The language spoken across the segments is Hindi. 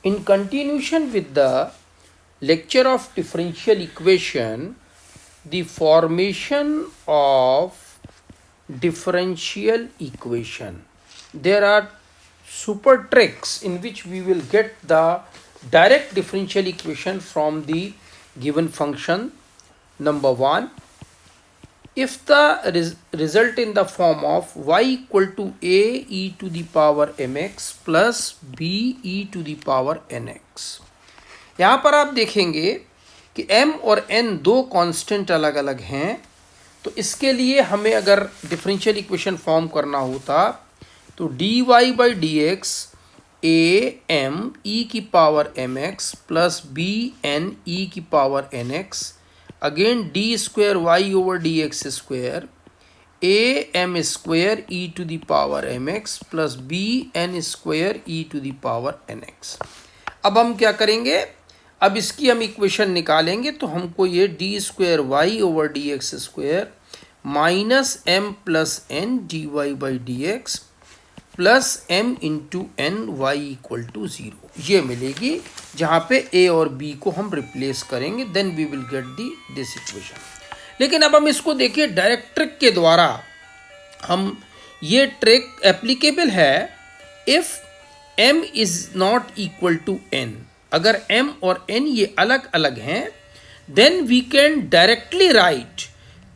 In continuation with the lecture of differential equation, the formation of differential equation. There are super tricks in which we will get the direct differential equation from the given function. Number one, if the result in the form of y equal to a e to the power mx plus b e to the power nx, यहाँ पर आप देखेंगे कि m और n दो कांस्टेंट अलग अलग हैं, तो इसके लिए हमें अगर डिफरेंशियल इक्वेशन फॉर्म करना होता तो dy by d x a m e की power m x plus b n e की power n x again d square y over d x square a m square e to the power m x plus b n square e to the power n x. अब हम क्या करेंगे, अब इसकी हम इक्वेशन निकालेंगे तो हमको ये d square y over d x square minus m plus n d y by d x plus m into n y equal to zero, ये मिलेगी जहाँ पे ए और बी को हम रिप्लेस करेंगे, then we will get this equation. लेकिन अब हम इसको देखिए डायरेक्ट ट्रिक के द्वारा, हम ये ट्रिक एप्लीकेबल है if m is not equal to n। अगर m और n ये अलग अलग हैं then we can directly write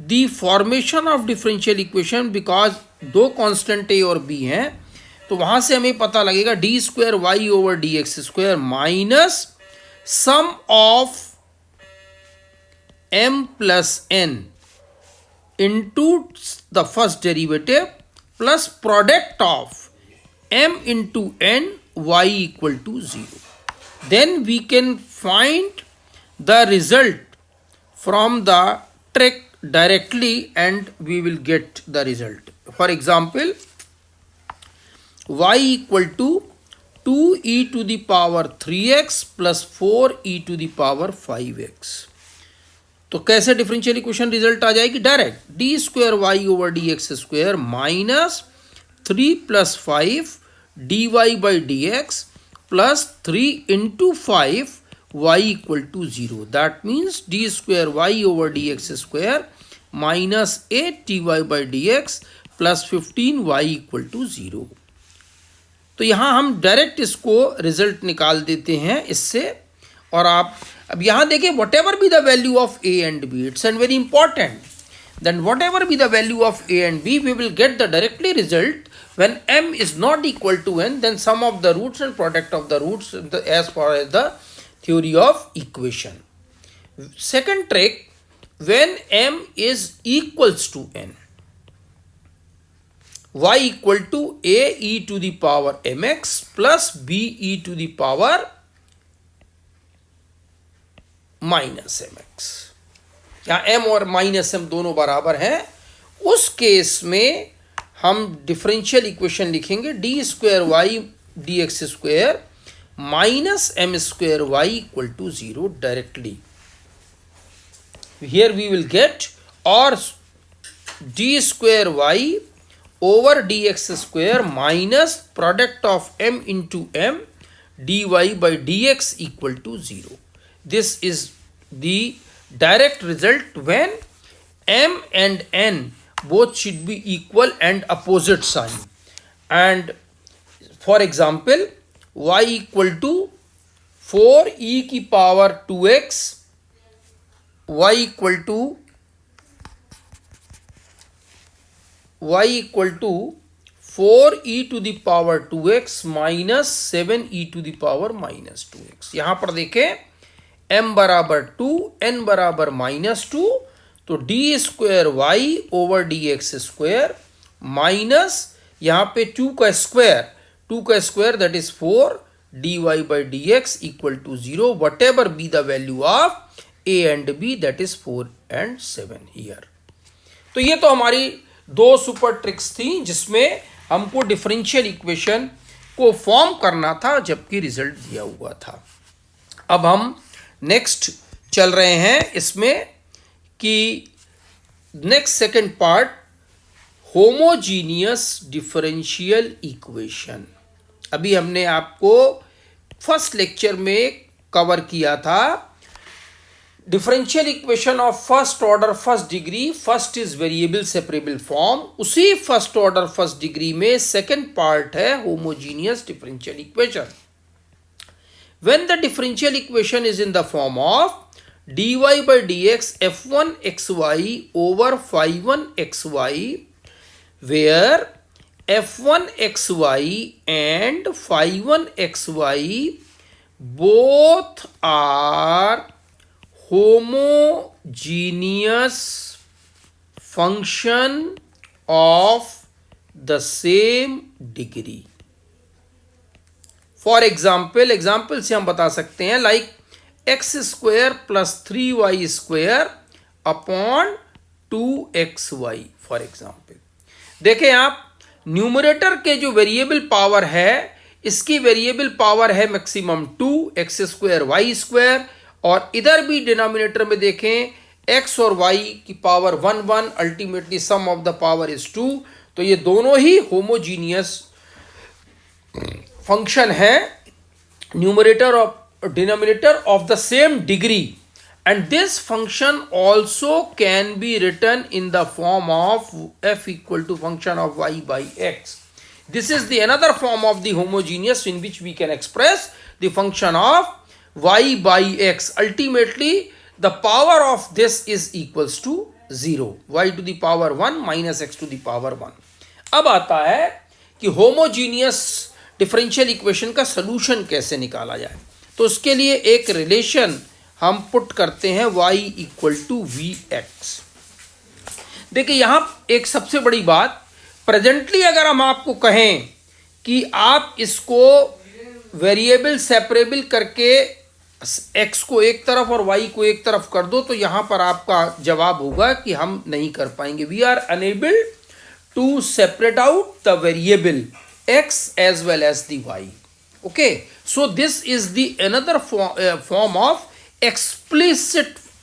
the formation of differential equation, because दो कांस्टेंट a और b हैं, तो वहाँ से हमें पता लगेगा d square y over d x square minus sum of m plus n into the first derivative plus product of m into n y equal to ज़ीरो। Then we can find the result from the trick directly and we will get the result. For example, y equal to 2e to the power 3x plus 4e to the power 5x. तो कैसे डिफरेंशियल इक्वेशन रिजल्ट आ जाएगी, direct d square y over d x square minus 3 plus 5 d y by d x plus 3 into 5 y equal to 0. That means d square y over dx square minus 8 dy by dx plus 15 y equal to 0. तो यहाँ हम डायरेक्ट इसको रिजल्ट निकाल देते हैं इससे। और आप अब यहाँ देखिए whatever be the value of a and b, it's and very important, then whatever be the value of a and b, we will get the directly result. When m is not equal to n, then sum of the roots and product of the roots as far as the theory of equation. Second trick, when m is equals to n, y equal to a e to the power mx plus b e to the power minus mx, यहाँ m और माइनस m दोनों बराबर हैं, उस केस में हम डिफरेंशियल इक्वेशन लिखेंगे d square y d x square minus m square y equal to zero directly. Here we will get और d square y over d x square minus product of m into m d y by d x equal to zero. This is the direct result when m and n both should be equal and opposite sign. And for example, y equal to 4e की power 2x, y equal to 4e to the power 2x minus 7e to the power minus 2x। यहाँ पर देखें m बराबर 2, n बराबर -2, तो d square y over d x square minus यहाँ पे 2 का square that is 4 d y by d x equal to 0 whatever be the value of a and b that is 4 and 7 here. तो ये तो हमारी दो सुपर ट्रिक्स थी जिसमें हमको डिफरेंशियल इक्वेशन को फॉर्म करना था जबकि रिजल्ट दिया हुआ था। अब हम नेक्स्ट चल रहे हैं इसमें कि next second part homogeneous differential equation. अभी हमने आपको फर्स्ट लेक्चर में कवर किया था, differential equation of first order first degree, first is variable separable form. उसी फर्स्ट ऑर्डर फर्स्ट डिग्री में सेकंड पार्ट है homogeneous differential equation. When the differential equation is in the form of dy by dx f1 xy over phi1 xy, where f1 xy and phi1 xy both are homogeneous function of the same degree. For example से हम बता सकते हैं like x square plus 3y square upon 2xy। For example देखें आप, न्यूमरेटर के जो वेरिएबल पावर है, इसकी वेरिएबल पावर है maximum 2 x square y square, और इधर भी डिनोमिनेटर में देखें x और y की power 1 1, ultimately sum of the power is 2। तो ये दोनों ही होमोजीनियस फंक्शन है, न्यूमरेटर और denominator of the same degree, and this function also can be written in the form of f equal to function of y by x. This is the another form of the homogeneous in which we can express the function of y by x. Ultimately the power of this is equals to 0, y to the power 1 minus x to the power 1. अब आता है कि homogeneous differential equation का solution कैसे निकाला जाए। तो उसके लिए एक रिलेशन हम पुट करते हैं y equal to v x. देखिए यहां एक सबसे बड़ी बात, प्रेजेंटली अगर हम आपको कहें कि आप इसको वेरिएबल सेपरेबल करके x को एक तरफ और y को एक तरफ कर दो, तो यहां पर आपका जवाब होगा कि हम नहीं कर पाएंगे। We are unable to separate out the variable x as well as the y। Okay, so this is the another form of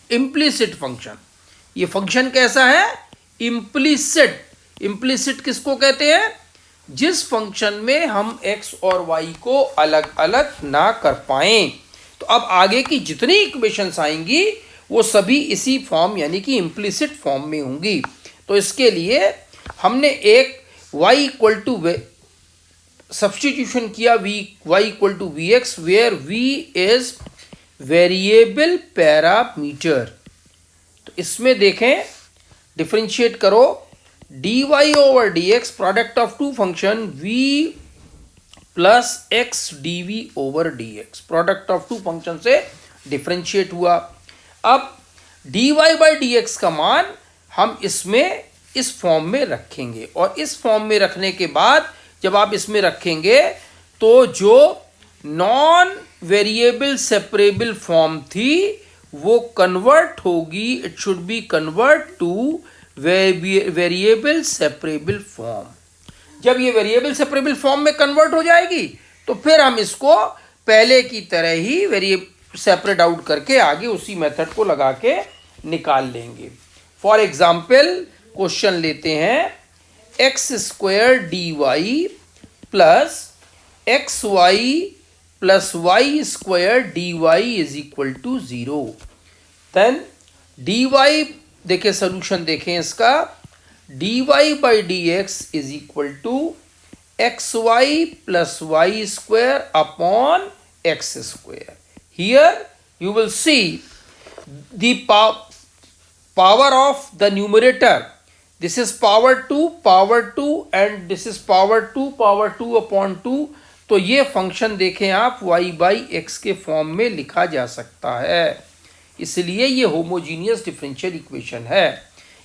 implicit function. ये फंक्शन कैसा है? implicit किसको कहते हैं? जिस फंक्शन में हम x और y को अलग अलग ना कर पाएं। तो अब आगे की जितनी इक्वेशंस आएंगी वो सभी इसी फॉर्म यानी कि implicit फॉर्म में होंगी। तो इसके लिए हमने एक y इक्वल टू सब्सटीट्यूशन किया, y equal to v x, where v is variable parameter. तो इसमें देखें, डिफरेंशिएट करो dy over dx, product of two function v plus x dv over dx, product of two function से डिफरेंशिएट हुआ। अब dy बाई dx का मान हम इसमें इस फॉर्म में रखेंगे, और इस फॉर्म में रखने के बाद जब आप इसमें रखेंगे तो जो नॉन वेरिएबल सेपरेबल फॉर्म थी वो कन्वर्ट होगी, it should be convert two variable separable form. जब ये वेरिएबल सेपरेबल फॉर्म में कन्वर्ट हो जाएगी तो फिर हम इसको पहले की तरह ही वेरिएबल सेपरेट आउट करके आगे उसी मेथड को लगा के निकाल लेंगे। फॉर एग्जाम्पल क्वेश्चन लेते हैं, x square d y plus x y plus y square d y is equal to 0। Then d y, देखें सोल्यूशन देखें इसका, d y by d x is equal to x y plus y square upon x square. Here you will see the power of the numerator. This is power 2 and this is power 2 upon 2. तो ये फंक्शन देखें आप y बाई एक्स के फॉर्म में लिखा जा सकता है, इसलिए ये होमोजीनियस डिफरेंशियल इक्वेशन है।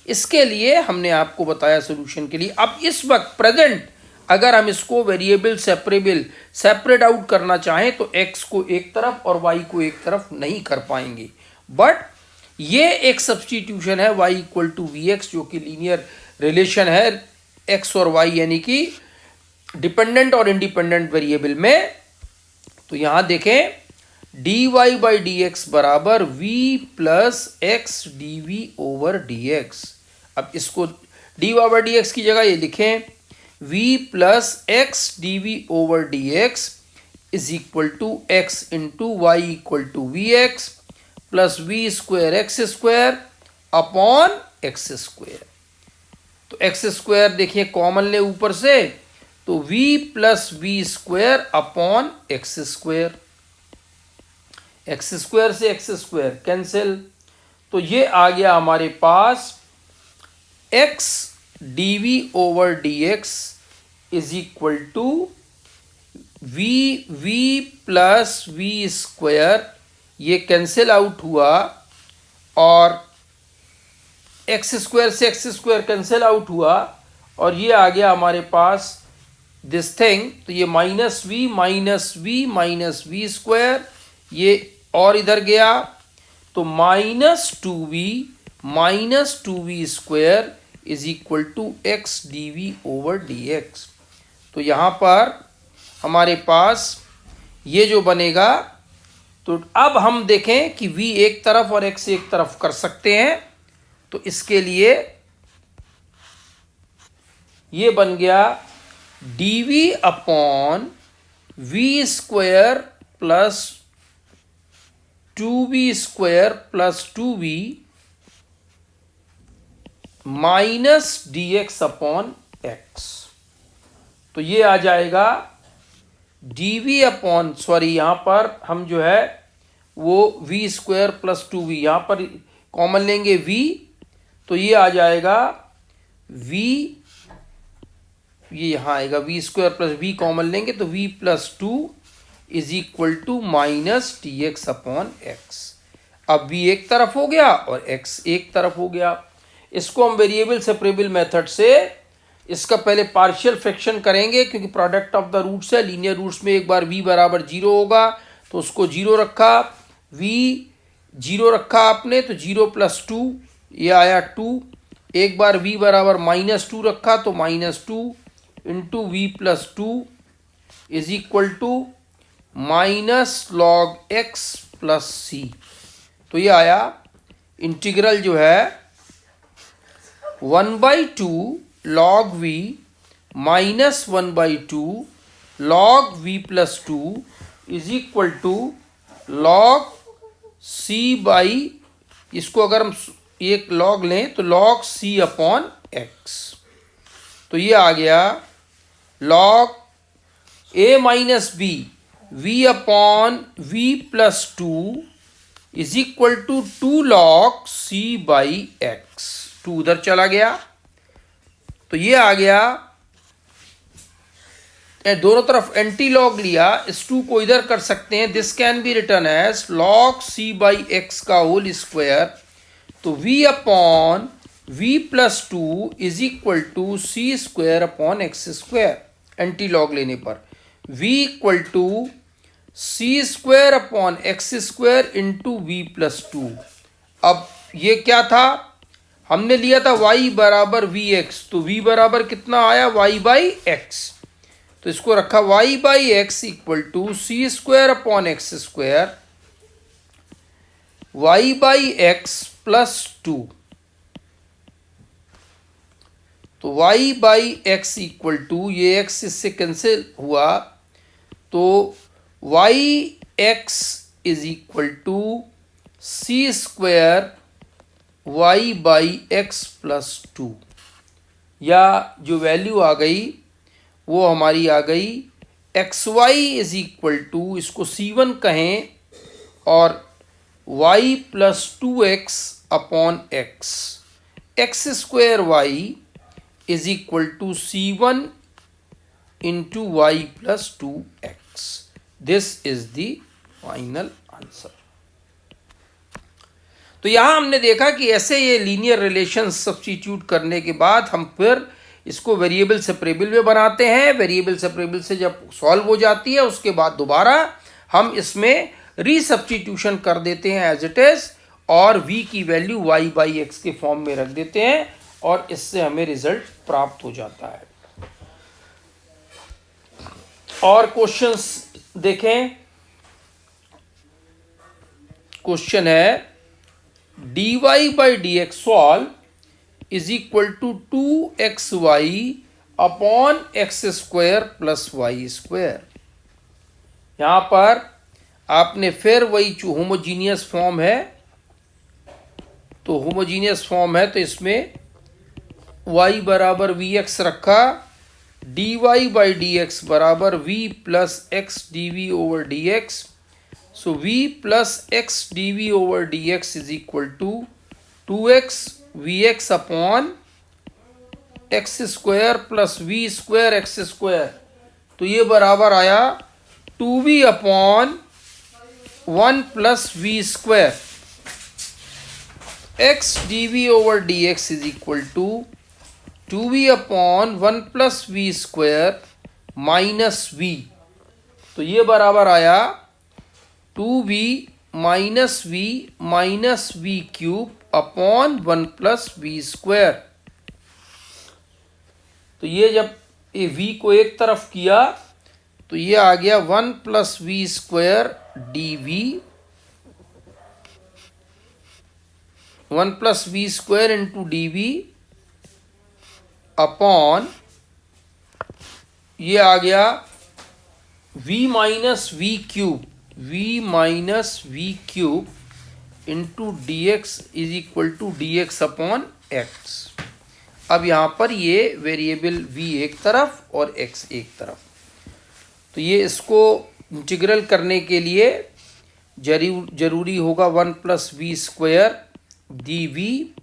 इसके लिए हमने आपको बताया सोल्यूशन के लिए। अब इस वक्त प्रेजेंट अगर हम इसको वेरिएबल सेपरेट आउट करना चाहें तो x को एक तरफ और y को एक तरफ नहीं कर पाएंगे, बट ये एक सब्स्टिट्यूशन है y equal to v x, जो कि लीनियर रिलेशन है x और y यानी कि डिपेंडेंट और इंडिपेंडेंट वेरिएबल में। तो यहां देखें d y by d x बराबर v plus x d v over d x. अब इसको d y by d x की जगह ये लिखें v plus x d v over d x is equal to x into y equal to v x plus v square x square upon x square. तो एक्स स्क्वायर देखिए कॉमन ले ऊपर से, तो v plus v square upon x square, x square से एक्स स्क्वायर कैंसिल, तो ये आ गया हमारे पास x dv over dx is equal to v plus v square, ये कैंसिल आउट हुआ और एक्स स्क्वायर से एक्स स्क्वायर कैंसिल आउट हुआ और ये आ गया हमारे पास दिस थिंग, तो ये माइनस वी स्क्वायर, ये और इधर गया तो minus two v square is equal to x d v over d x. तो यहाँ पर हमारे पास ये जो बनेगा, तो अब हम देखें कि v एक तरफ और x एक तरफ कर सकते हैं, तो इसके लिए ये बन गया dv upon v square plus 2v square plus 2v minus dx upon x। तो ये आ जाएगा dv अपॉन, सॉरी यहाँ पर हम जो है वो v स्क्वायर प्लस 2v, यहाँ पर कॉमन लेंगे v, तो ये आ जाएगा v, ये यहाँ आएगा v square plus v common लेंगे तो v plus 2 is equal to minus d x upon x. अब v एक तरफ हो गया और x एक तरफ हो गया। इसको हम वेरिएबल सेपरेबल मेथड से इसका पहले पार्शियल फ्रैक्शन करेंगे, क्योंकि प्रोडक्ट ऑफ द रूट्स है, लीनियर रूट्स में एक बार v बराबर 0 होगा तो उसको 0 रखा, v 0 रखा आपने तो 0 प्लस 2 ये आया 2, एक बार v बराबर माइनस 2 रखा तो minus 2 into v plus 2 is equal to minus log x plus c. तो ये आया इंटीग्रल जो है 1/2 log v minus 1/2 log v plus 2 is equal to log c by, इसको अगर हम एक log लें तो log c अपॉन x। तो ये आ गया log a minus b v upon v plus 2 is equal to 2 log c by x। 2 उधर चला गया तो ये आ गया, दोनों तरफ एंटी लॉग लिया, इस 2 को इधर कर सकते हैं, this can be written as log c by x का होल स्क्वायर। तो v upon v plus 2 is equal to c square upon x square, anti log लेने पर v equal to c square upon x square into v plus 2। अब ये क्या था, हमने लिया था y बराबर वी एक्स, तो v बराबर कितना आया y बाई एक्स, तो इसको रखा y by x equal to c square upon x square y by x plus 2। तो y by x equal to, ये x इससे कैंसिल हुआ तो y x is equal to c square y by x plus 2, या जो वैल्यू आ गई वो हमारी आ गई x y is equal to, इसको c1 कहें, और y plus 2x upon x, x square y is equal to c1 into y plus 2x। This is the final answer. तो यहां हमने देखा कि ऐसे ये लीनियर रिलेशन सब्स्टिट्यूट करने के बाद हम फिर इसको वेरिएबल सेपरेबल में बनाते हैं। वेरिएबल सेपरेबल से जब सॉल्व हो जाती है उसके बाद दोबारा हम इसमें रीसब्स्टिट्यूशन कर देते हैं एज इट इज, और v की वैल्यू y बाई एक्स के फॉर्म में रख देते हैं और इससे हमें रिजल्ट प्राप्त हो जाता है। और क्वेश्चंस देखें। क्वेश्चन है dy by d x solve is equal to 2xy upon x square plus y square. यहाँ पर आपने फिर वही जो होमोजीनियस फॉर्म है, तो होमोजीनियस फॉर्म है तो इसमें y बराबर वी एक्स रखा, d y by d x बराबर v plus x d v over d x. So v plus x dv over dx is equal to 2x vx upon x square plus v square x square. तो ये बराबर आया 2v upon 1 plus v square. x dv over dx is equal to 2v upon 1 plus v square minus v. तो ये बराबर आया 2v minus v cube upon 1 plus v square. तो ये जब ये v को एक तरफ किया तो ये आ गया 1 plus v square d v, 1 plus v square into d v upon ये आ गया v minus v cube, v minus v cube into d x is equal to d x upon x. अब यहाँ पर ये वेरिएबल v एक तरफ और x एक तरफ, तो ये इसको इंटीग्रल करने के लिए जरूरी होगा 1 plus v square d v,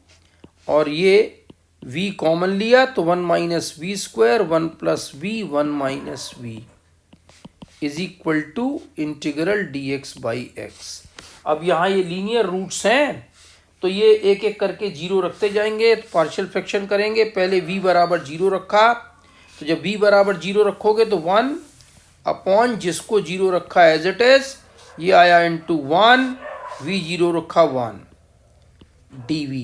और ये v कॉमन लिया तो 1 minus v square 1 plus v 1 minus v is equal to integral d x by x. अब यहाँ ये लीनियर रूट्स हैं तो ये एक एक करके जीरो रखते जाएंगे. तो पार्शियल फ्रैक्शन करेंगे, पहले v बराबर जीरो रखा, तो जब v बराबर जीरो रखोगे तो 1 अपॉन जिसको जीरो रखा एज इट इज ये आया इंटू 1, v जीरो रखा 1 dv.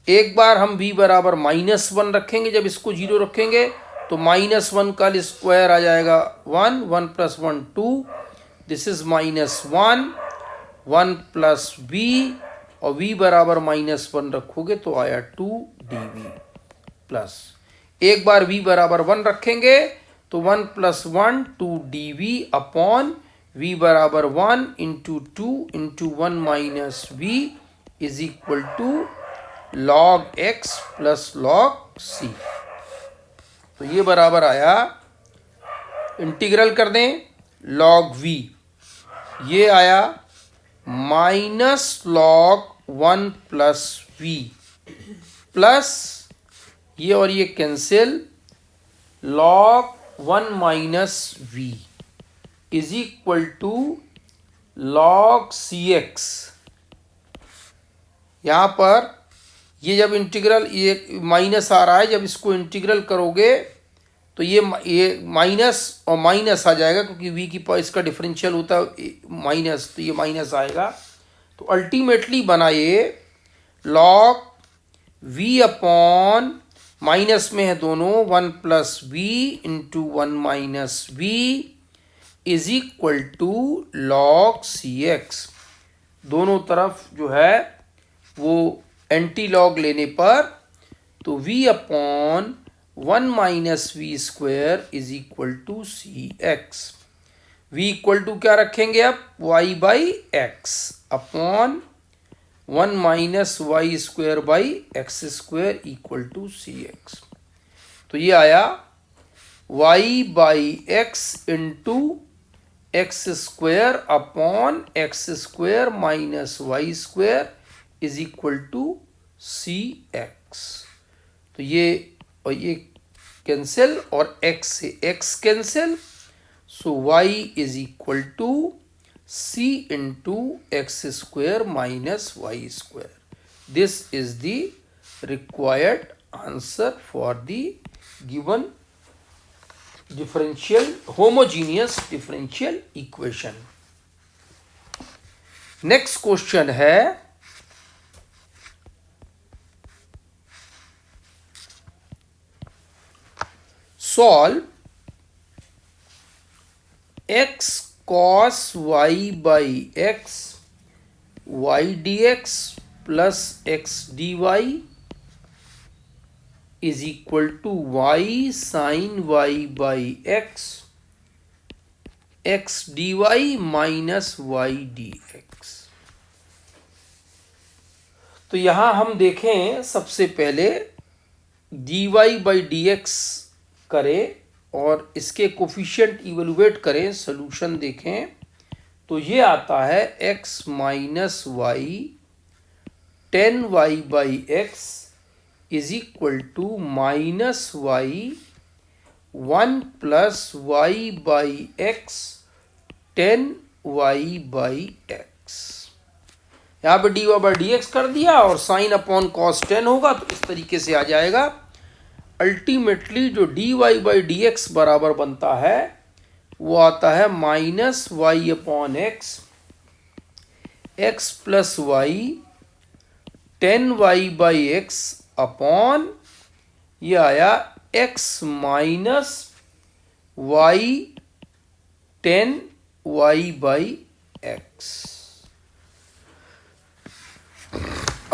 एक बार हम v बराबर माइनस 1 रखेंगे, जब इसको जीरो रखेंगे तो माइनस 1 का स्क्वायर आ जाएगा 1, 1 plus 1 2, this is minus 1, 1 plus v, और v बराबर माइनस 1 रखोगे तो आया 2 dv प्लस. एक बार v बराबर 1 रखेंगे तो 1 प्लस 1 2 dv अपॉन v बराबर 1 into 2 into 1 minus v is equal to log x plus log c. तो ये बराबर आया, इंटीग्रल कर दें log v, ये आया minus log 1 plus v plus ये और ये cancel log 1 minus v is equal to log cx. यहाँ पर ये जब इंटीग्रल ये माइनस आ रहा है, जब इसको इंटीग्रल करोगे तो ये माइनस और माइनस आ जाएगा, क्योंकि v की पावर इसका डिफरेंशियल होता है माइनस, तो ये माइनस आएगा. तो अल्टीमेटली बना ये log v अपॉन माइनस में है दोनों 1 plus v into 1 minus v is equal to log cx. दोनों तरफ जो है वो एंटी लॉग लेने पर तो v upon 1 minus v square is equal to c x. v equal to क्या रखेंगे अब y by x upon 1 minus y square by x square equal to c x. तो ये आया y by x into x square upon x square minus y square is equal to c x. तो ये और ये कैंसिल और x से x cancel, so y is equal to c into x square minus y square. This is the required answer for the given differential homogeneous differential equation. Next question है solve x cos y by x y dx plus x dy is equal to y sin y by x x d y minus y d x. तो यहां हम देखें सबसे पहले d y by d x करें और इसके कोफिशिएंट इवेलुएट करें, सोल्यूशन देखें तो ये आता है x minus y 10y by x is equal to minus y 1 plus y by x 10y by x. यहाँ पे d y by d x कर दिया और साइन अपॉन कॉस 10 होगा तो इस तरीके से आ जाएगा। अल्टीमेटली जो d y by d x बराबर बनता है वो आता है minus y upon x x plus y 10y by x upon ये आया x minus y 10y by x.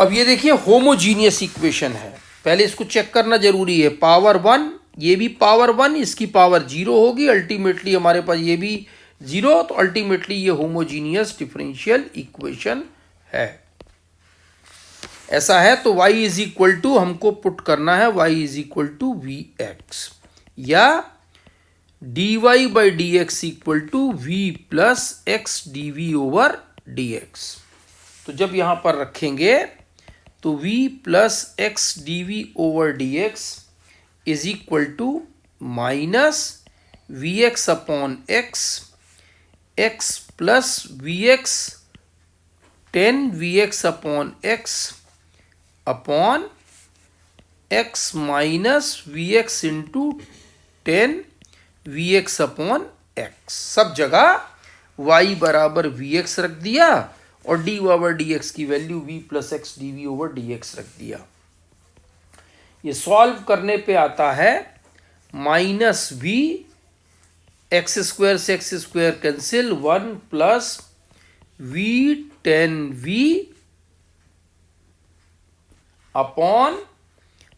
अब ये देखिए होमोजीनियस इक्वेशन है, पहले इसको चेक करना जरूरी है। पावर 1, ये भी पावर 1, इसकी पावर 0 होगी, अल्टीमेटली हमारे पास ये भी 0, तो अल्टीमेटली ये होमोजीनियस डिफरेंशियल इक्वेशन है। ऐसा है तो y इज इक्वल टू हमको पुट करना है y is equal to v x या d y by d x equal to v plus x d v over d x. तो जब यहां पर रखेंगे तो v plus x d v over d x is equal to minus v x upon x x plus v x 10 upon x upon x minus v x into 10 upon x. सब जगह y बराबर वी एक्स रख दिया और डी ओवर डी एक्स की value v plus x d v over d x रख दिया। ये सॉल्व करने पे आता है माइनस वी एक्स स्क्वायर से x square cancel 1 plus v 10v upon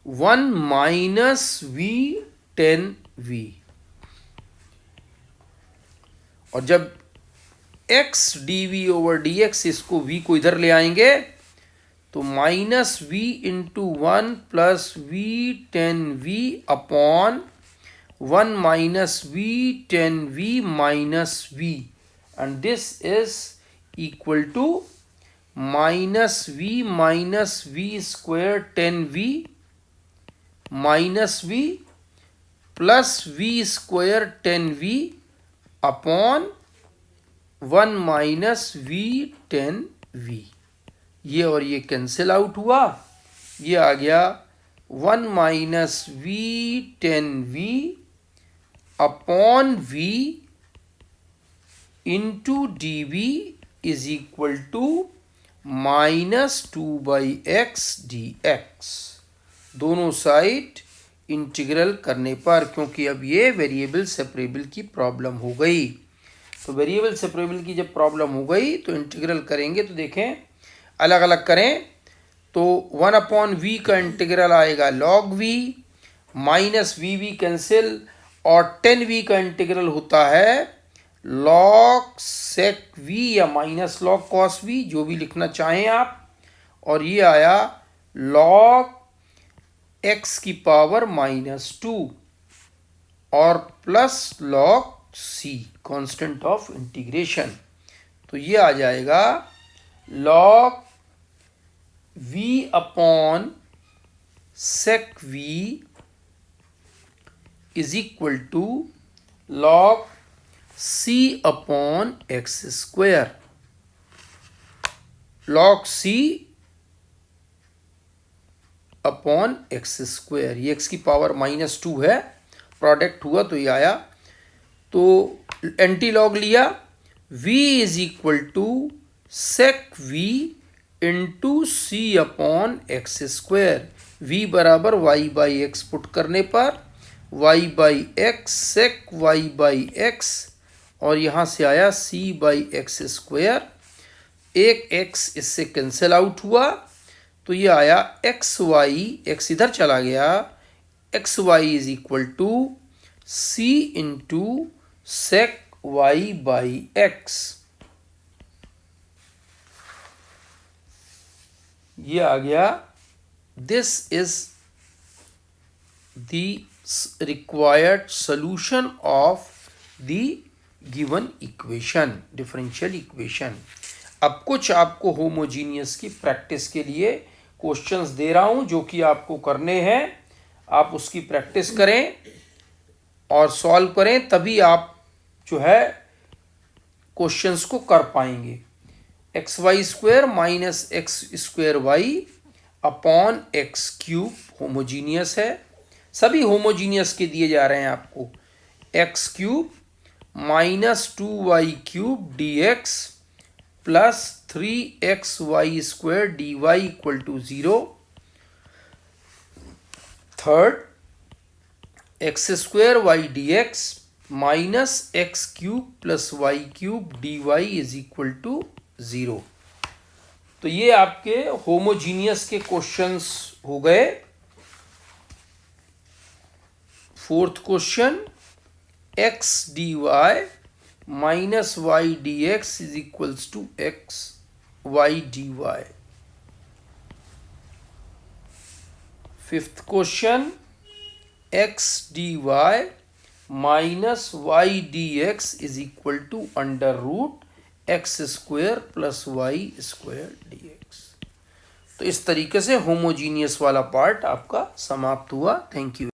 1 minus v 10v। और जब x dv ओवर dx, इसको v को इधर ले आएंगे तो minus v into 1 plus v 10v upon 1 minus v 10v minus v, and this is equal to minus v square 10v minus v plus v square 10v upon 1 minus v 10v। ये और ये कैंसिल आउट हुआ, ये आ गया 1 minus v 10v upon v into d v is equal to minus 2 by x d x. दोनों साइड इंटीग्रल करने पर, क्योंकि अब ये वेरिएबल सेपरेबल की प्रॉब्लम हो गई, तो वेरिएबल सेपरेबल की जब प्रॉब्लम हो गई तो इंटीग्रल करेंगे तो देखें अलग अलग करें तो 1 अपॉन वी का इंटीग्रल आएगा log v minus v cancel और 10v का इंटीग्रल होता है लॉग सेक वी या माइनस लॉग कॉस वी, जो भी लिखना चाहें आप, और ये आया लॉग x की पावर -2 और प्लस log c constant of integration. तो ये आ जाएगा log v upon sec v is equal to log c upon x square. Log c upon x square, ये x की पावर -2 है, प्रोडक्ट हुआ तो ये आया, तो एंटी लॉग लिया, v is equal to sec v into c upon x square. v बराबर y बाई एक्स पुट करने पर y by x sec y by x और यहाँ से आया c बाई एक्स स्क्वायर, एक x इससे कैंसिल आउट हुआ तो ये आया एक्स वाई, एक्स इधर चला गया, x y is equal to c into sec y by x, ये आ गया. This is the required solution of the given equation, differential equation. अब कुछ आपको होमोजीनियस की प्रैक्टिस के लिए क्वेश्चंस दे रहा हूं जो कि आपको करने हैं. आप उसकी प्रैक्टिस करें और सॉल्व करें, तभी आप जो है क्वेश्चंस को कर पाएंगे. X y square minus x square y upon x cube homogeneous है. सभी होमोजीनियस के दिए जा रहे हैं आपको. X cube minus 2y³ dx plus 3xy² dy equal to 0. Third, x square y dx minus x³ plus y³ dy is equal to 0. तो ये आपके होमोजीनियस के क्वेश्चंस हो गए. Fourth question, x dy minus y dx is equals to x y dy. Fifth question, x dy minus y dx is equal to under root x square plus y square dx. तो इस तरीके से होमोजीनियस वाला पार्ट आपका समाप्त हुआ. Thank you.